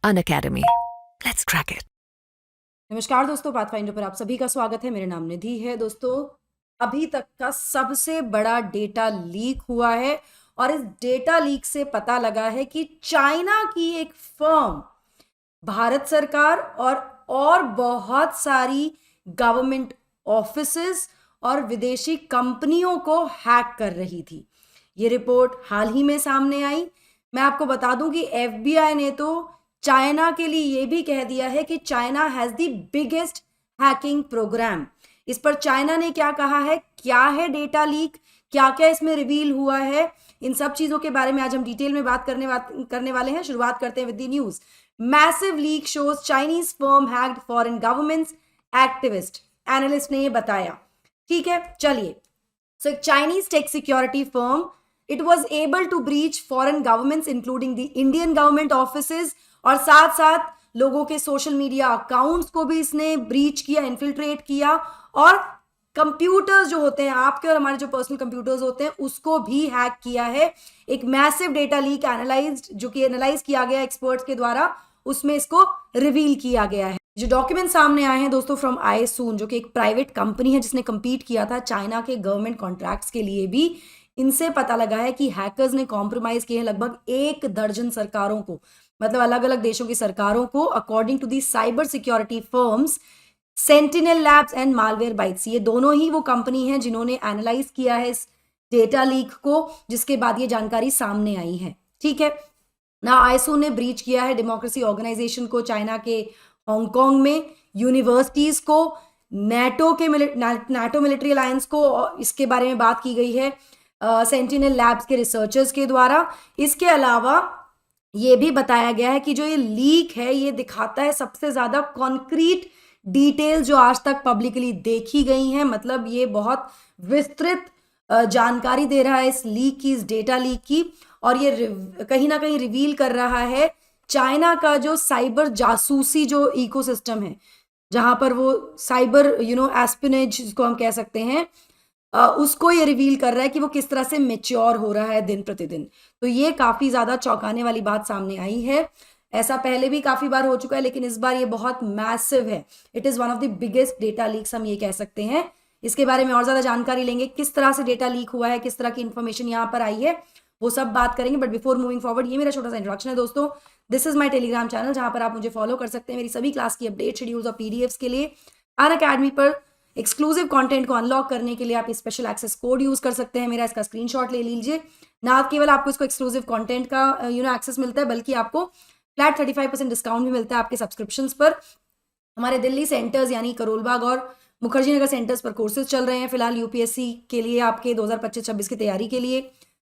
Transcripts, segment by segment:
Unacademy. Let's crack it. नमस्कार दोस्तों, pathfinder पर आप सभी का स्वागत है। मेरा नाम निधि है। दोस्तों, अभी तक का सबसे बड़ा डेटा लीक हुआ है और इस डेटा लीक से पता लगा है कि चाइना की एक फर्म भारत सरकार और बहुत सारी गवर्नमेंट ऑफिसेस और विदेशी कंपनियों को हैक कर रही थी। ये रिपोर्ट हाल ही में सामने आई। मैं आपको बता दूं कि एफबीआई ने तो चाइना के लिए ये भी कह दिया है कि China has the biggest hacking program. इस पर चाइना ने क्या कहा है, क्या है डेटा लीक, क्या क्या इसमें रिवील हुआ है, इन सब चीजों के बारे में आज हम डिटेल में बात करने वाले हैं। शुरुआत करते हैं with the news. Massive leak shows Chinese firm hacked foreign governments, activist analyst ने ये बताया। ठीक है, चलिए। सो एक Chinese tech security firm it was able to breach foreign governments including the Indian government offices और साथ साथ लोगों के सोशल मीडिया अकाउंट्स को भी इसने ब्रीच किया, इन्फिल्ट्रेट किया और कंप्यूटर्स जो होते हैं आपके और हमारे जो पर्सनल कंप्यूटर्स होते हैं उसको भी हैक किया है। एक मैसिव डेटा लीक जो कि एनालाइज किया गया एक्सपर्ट्स के द्वारा, उसमें इसको रिवील किया गया है। जो डॉक्यूमेंट सामने आए हैं दोस्तों फ्रॉम आईसून, जो कि एक प्राइवेट कंपनी है जिसने कंपीट किया था चाइना के गवर्नमेंट कॉन्ट्रैक्ट्स के लिए भी, इनसे पता लगा है कि हैकर्स ने कॉम्प्रोमाइज किए हैं लगभग 1 दर्जन सरकारों को, मतलब अलग अलग देशों की सरकारों को, according to the cyber security firms Sentinel Labs and Malwarebytes. ये दोनों ही वो कंपनी हैं जिन्होंने एनालाइज किया है इस डेटा लीक को, जिसके बाद ये जानकारी सामने आई है। ठीक है ना, आईएसओ ने ब्रीच किया है डेमोक्रेसी ऑर्गेनाइजेशन को चाइना के हांगकांग में, यूनिवर्सिटीज को, नाटो मिलिट्री अलायंस को, इसके बारे में बात की गई है सेंटिनल लैब्स के रिसर्चर्स के द्वारा। इसके अलावा ये भी बताया गया है कि जो ये लीक है ये दिखाता है सबसे ज्यादा कॉन्क्रीट डिटेल जो आज तक पब्लिकली देखी गई हैं। मतलब ये बहुत विस्तृत जानकारी दे रहा है इस लीक की, इस डेटा लीक की, और ये कहीं ना कहीं रिवील कर रहा है चाइना का जो साइबर जासूसी जो इकोसिस्टम है, जहां पर वो साइबर एस्पिनेज जिसको हम कह सकते हैं, उसको ये रिवील कर रहा है कि वो किस तरह से मेच्योर हो रहा है दिन प्रतिदिन। तो ये काफी ज्यादा चौंकाने वाली बात सामने आई है। ऐसा पहले भी काफी बार हो चुका है, लेकिन इस बार ये बहुत मैसिव है। It is one of the biggest data leaks, हम ये कह सकते हैं। इसके बारे में और ज्यादा जानकारी लेंगे, किस तरह से डेटा लीक हुआ है, किस तरह की इंफॉर्मेशन यहाँ पर आई है, वो सब बात करेंगे। बट बिफोर मूविंग फॉरवर्ड, ये मेरा छोटा सा इंट्रोडक्शन है दोस्तों। This is my Telegram channel, जहां पर आप मुझे फॉलो कर सकते हैं मेरी सभी क्लास की अपडेट, शेड्यूल्स और पीडीएफ्स के लिए। अनअकैडमी पर एक्सक्लूसिव कंटेंट को अनलॉक करने के लिए आप स्पेशल एक्सेस कोड यूज कर सकते हैं मेरा, इसका स्क्रीनशॉट ले लीजिए। ना केवल आपको इसको एक्सक्लूसिव कंटेंट का एक्सेस मिलता है, बल्कि आपको फ्लैट 35% डिस्काउंट भी मिलता है आपके सब्सक्रिप्शंस पर। हमारे दिल्ली सेंटर्स यानी करोलबाग और मुखर्जी नगर सेंटर्स पर कोर्सेज चल रहे हैं फिलहाल यूपीएससी के लिए, आपके 2025-26 की तैयारी के लिए,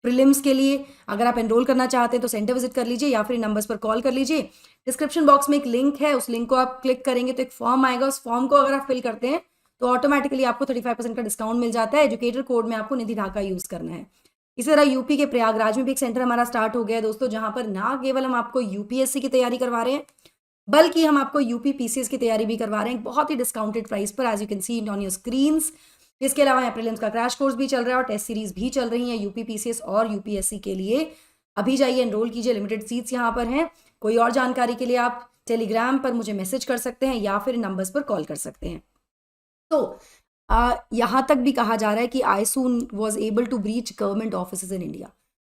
प्रीलिम्स के लिए। अगर आप एनरोल करना चाहते हैं तो सेंटर विजिट कर लीजिए या फिर नंबर्स पर कॉल कर लीजिए। डिस्क्रिप्शन बॉक्स में एक लिंक है, उस लिंक को आप क्लिक करेंगे तो एक फॉर्म आएगा। उस फॉर्म को अगर आप फिल करते हैं तो ऑटोमेटिकली आपको 35% का डिस्काउंट मिल जाता है। एजुकेटर कोड में आपको निधि ढाका यूज करना है। इसी तरह यूपी के प्रयागराज में भी एक सेंटर हमारा स्टार्ट हो गया है दोस्तों, जहां पर ना केवल हम आपको यूपीएससी की तैयारी करवा रहे हैं, बल्कि हम आपको यूपी पीसीएस की तैयारी भी करवा रहे हैं बहुत ही डिस्काउंटेड प्राइस पर, as you can see on your screens. इसके अलावा यहाँ प्रीलिम्स का क्रैश कोर्स भी चल रहा है और टेस्ट सीरीज भी चल रही है यूपी पीसीएस और यूपीएससी के लिए। अभी जाइए, एनरोल कीजिए, लिमिटेड सीट्स यहाँ पर हैं। कोई और जानकारी के लिए आप टेलीग्राम पर मुझे मैसेज कर सकते हैं या फिर नंबर्स पर कॉल कर सकते हैं। तो यहां तक भी कहा जा रहा है कि आईसून was able to breach government offices in India.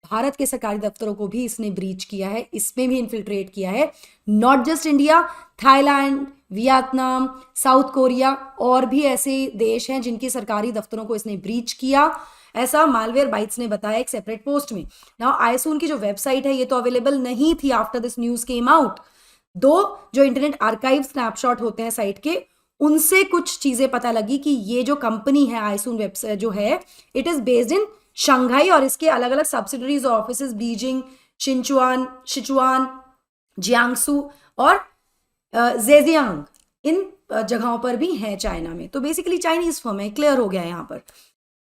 Bharat के सरकारी दफ्तरों को भी इसने ब्रीच किया है, इसमें भी इन्फिल्ट्रेट किया है। Not just India, Thailand, Vietnam, south Korea और भी ऐसे देश हैं जिनके सरकारी दफ्तरों को इसने ब्रीच किया, ऐसा मालवेयर बाइट्स ने बताया एक सेपरेट पोस्ट में। नाउ आईसून की जो वेबसाइट है ये तो अवेलेबल नहीं थी after this news came out. दो जो इंटरनेट आर्काइव स्नैपशॉट होते हैं साइट के, उनसे कुछ चीजें पता लगी कि ये जो कंपनी है आईसून वेबसाइट जो है, it is based in Shanghai और इसके अलग अलग सब्सिडरीज और ऑफिस बीजिंग, सिचुआन, जियांगसू और जेजियांग, इन जगहों पर भी हैं चाइना में। तो बेसिकली चाइनीज फर्म है, क्लियर हो गया है यहाँ पर।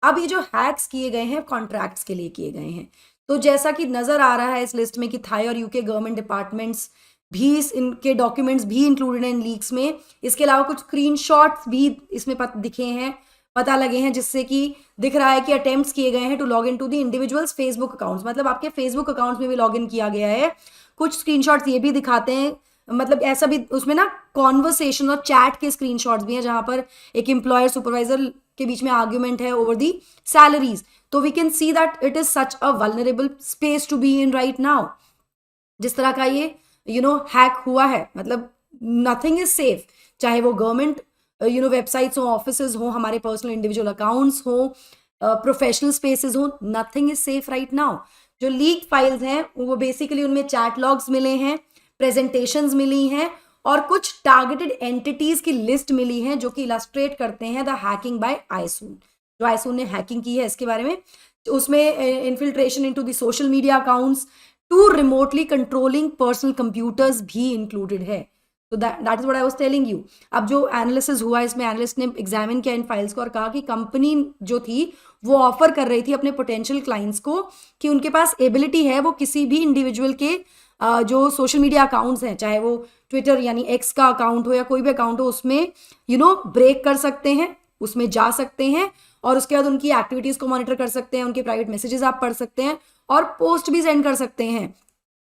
अब ये जो हैक्स किए गए हैं कॉन्ट्रैक्ट्स के लिए किए गए हैं, तो जैसा कि नजर आ रहा है इस लिस्ट में कि थाई और यूके गवर्नमेंट डिपार्टमेंट्स भी इनके डॉक्यूमेंट्स भी इंक्लूडेड हैं इन लीक्स में। इसके अलावा कुछ स्क्रीनशॉट्स भी इसमें दिखे हैं, पता लगे हैं, जिससे कि दिख रहा है कि अटेम्प्ट्स किए गए हैं to log in to the individuals Facebook accounts, मतलब आपके फेसबुक अकाउंट्स में भी लॉग इन किया गया है। कुछ स्क्रीनशॉट्स ये भी दिखाते हैं मतलब ऐसा भी उसमें ना कॉन्वर्सेशन और चैट के स्क्रीनशॉट्स भी हैं जहां पर एक एम्प्लॉयर सुपरवाइजर के बीच में आर्ग्यूमेंट है ओवर दी सैलरीज. तो we can see that it is such a vulnerable space to be in right now. जिस तरह का ये हैक हुआ है, मतलब नथिंग इज सेफ. चाहे वो गवर्नमेंट वेबसाइट्स हो, ऑफिसेज हो, हमारे पर्सनल इंडिविजुअल अकाउंट्स हो, प्रोफेशनल स्पेसेस हो, nothing is safe right now. जो लीक फाइल्स हैं वो बेसिकली उनमें चैट लॉग्स मिले हैं, प्रेजेंटेशंस मिली हैं और कुछ टारगेटेड एंटिटीज की लिस्ट मिली है जो कि इलस्ट्रेट करते हैं द हैकिंग बाय आईसून. जो आईसून ने हैकिंग की है इसके बारे में, उसमें infiltration into the social media accounts to remotely controlling personal computers भी इंक्लूडेड है. तो that is what I was telling you. अब जो एनालिसिस हुआ इसमें एनालिस्ट ने एग्जामिन किया इन फाइल्स को और कहा कि कंपनी जो थी वो ऑफर कर रही थी अपने पोटेंशियल क्लाइंट्स को कि उनके पास एबिलिटी है वो किसी भी इंडिविजुअल के जो सोशल मीडिया अकाउंट्स हैं, चाहे वो ट्विटर यानी एक्स का अकाउंट हो या कोई भी अकाउंट हो, उसमें ब्रेक कर सकते हैं, उसमें जा सकते हैं और उसके बाद उनकी एक्टिविटीज को मॉनिटर कर सकते हैं, उनके प्राइवेट मैसेजेस आप पढ़ सकते हैं और पोस्ट भी सेंड कर सकते हैं.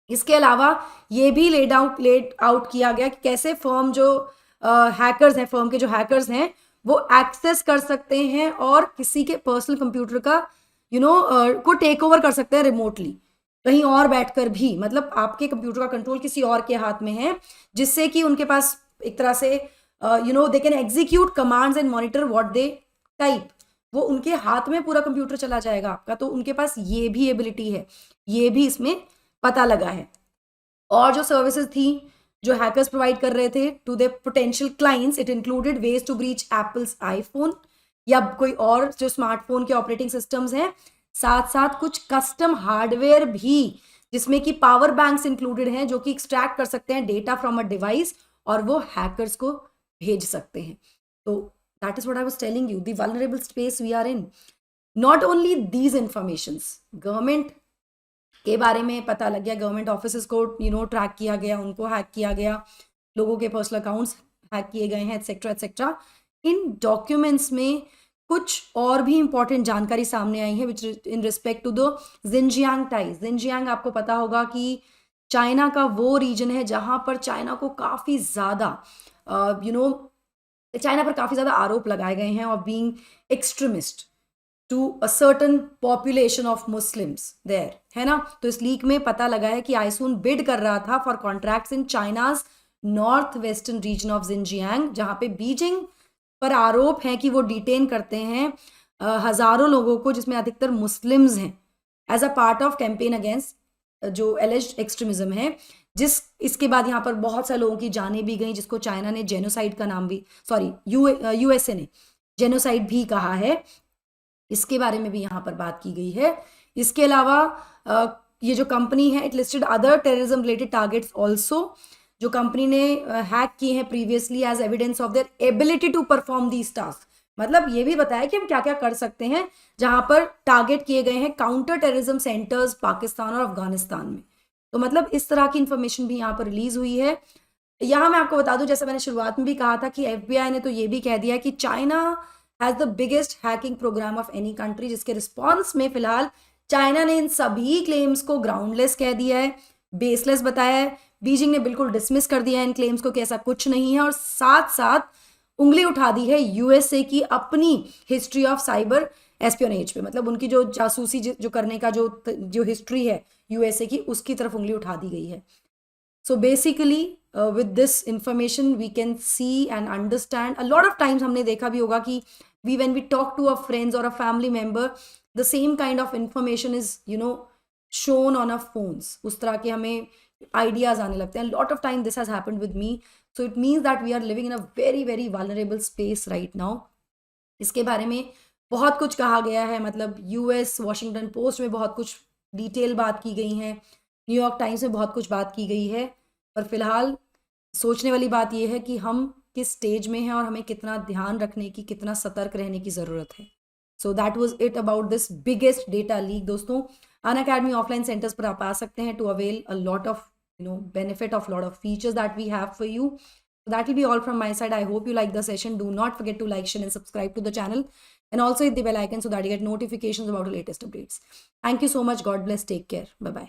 इसके अलावा ये भी लेड आउट किया गया कि कैसे फर्म जो हैकर्स हैं, फर्म के जो हैकर्स हैं वो एक्सेस कर सकते हैं और किसी के पर्सनल कंप्यूटर का को टेक ओवर कर सकते हैं रिमोटली, कहीं और बैठकर भी. मतलब आपके कंप्यूटर का कंट्रोल किसी और के हाथ में है, जिससे कि उनके पास एक तरह से they can execute commands and monitor what they type. वो उनके हाथ में पूरा कंप्यूटर चला जाएगा आपका. तो उनके पास ये भी एबिलिटी है, ये भी इसमें पता लगा है. और जो सर्विसेज थी जो हैकर्स प्रोवाइड कर रहे थे to the potential clients, it included ways to breach Apple's iPhone या कोई और जो स्मार्टफोन के ऑपरेटिंग सिस्टम्स हैं, साथ साथ कुछ कस्टम हार्डवेयर भी जिसमें कि पावर बैंक्स इंक्लूडेड हैं जो कि एक्सट्रैक्ट कर सकते हैं डेटा फ्रॉम अ डिवाइस और वो हैकर्स को भेज सकते हैं. तो that is what I was telling you, the vulnerable space we are in. Not only these informations, government के बारे में पता लग गया, गवर्नमेंट ऑफिसेस को ट्रैक किया गया, उनको हैक किया गया, लोगों के पर्सनल अकाउंट्स हैक किए गए हैं, एटसेट्रा एटसेट्रा. इन डॉक्यूमेंट्स में कुछ और भी इंपॉर्टेंट जानकारी सामने आई है which in respect to the Xinjiang ties. Xinjiang आपको पता होगा कि चाइना का वो रीजन है जहां पर चाइना को काफ़ी ज़्यादा चाइना पर काफ़ी ज़्यादा आरोप लगाए गए हैं of being extremist to a certain population of Muslims there, है ना. तो इस लीक में पता लगा है कि आईसून बिड कर रहा था for contracts in China's north western region of Jinjiang, जहां पे बीजिंग पर आरोप है कि वो डिटेन करते हैं हजारों लोगों को जिसमें अधिकतर मुस्लिम्स हैं as a part of campaign against जो एलिज्ड एक्सट्रीमिज्म है. इसके बाद यहाँ पर बहुत सारे लोगों की जानें भी गई जिसको चाइना ने जेनोसाइड का नाम भी, सॉरी यूएसए ने जेनोसाइड भी कहा है. इसके बारे में भी यहाँ पर बात की गई है. इसके अलावा ये जो कंपनी है it listed other terrorism related targets also जो कंपनी ने हैक किए हैं previously as evidence of their ability to perform these task. मतलब ये भी बताया कि हम क्या क्या कर सकते हैं जहां पर टारगेट किए गए हैं काउंटर टेररिज्म सेंटर्स पाकिस्तान और अफगानिस्तान में. तो मतलब इस तरह की इंफॉर्मेशन भी यहाँ पर रिलीज हुई है. यहाँ मैं आपको बता दूं, जैसे मैंने शुरुआत में भी कहा था कि FBI ने तो ये भी कह दिया कि China has the biggest hacking program of any country, जिसके रिस्पॉन्स में फिलहाल चाइना ने इन सभी क्लेम्स को ग्राउंडलेस कह दिया है, बेसलेस बताया है. बीजिंग ने बिल्कुल डिसमिस कर दिया है इन क्लेम्स को कि ऐसा कुछ नहीं है और साथ साथ उंगली उठा दी है यूएसए की अपनी हिस्ट्री ऑफ साइबर एस्पियोनेज पे. मतलब उनकी जो जासूसी जो करने का जो हिस्ट्री है यूएसए की, उसकी तरफ उंगली उठा दी गई है. So basically with this information we can see and understand a lot of times. हमने देखा भी होगा कि when we talk to a friends or a family member, the same kind of information is shown on our phones. उस तरह के हमें ideas आने लगते हैं. Lot of time this has happened with me. So it means that we are living in a very very vulnerable space right now. इसके बारे में बहुत कुछ कहा गया है. मतलब US वॉशिंगटन पोस्ट में बहुत कुछ डिटेल बात की गई है, न्यूयॉर्क टाइम्स में बहुत कुछ बात की गई है. पर फिलहाल सोचने वाली बात यह है कि हम किस स्टेज में हैं और हमें कितना ध्यान रखने की, कितना सतर्क रहने की ज़रूरत है. So that was it about this biggest data leak. दोस्तों, अनअकैडमी ऑफलाइन सेंटर्स पर आप आ सकते हैं to avail a lot of benefit of lot of features that we have for you. So that will be all from my side. I hope you like the session. Do not forget to like, share and subscribe to the channel and also hit the bell icon so that you get notifications about the latest updates. Thank you so much. God bless. Take care. Bye bye.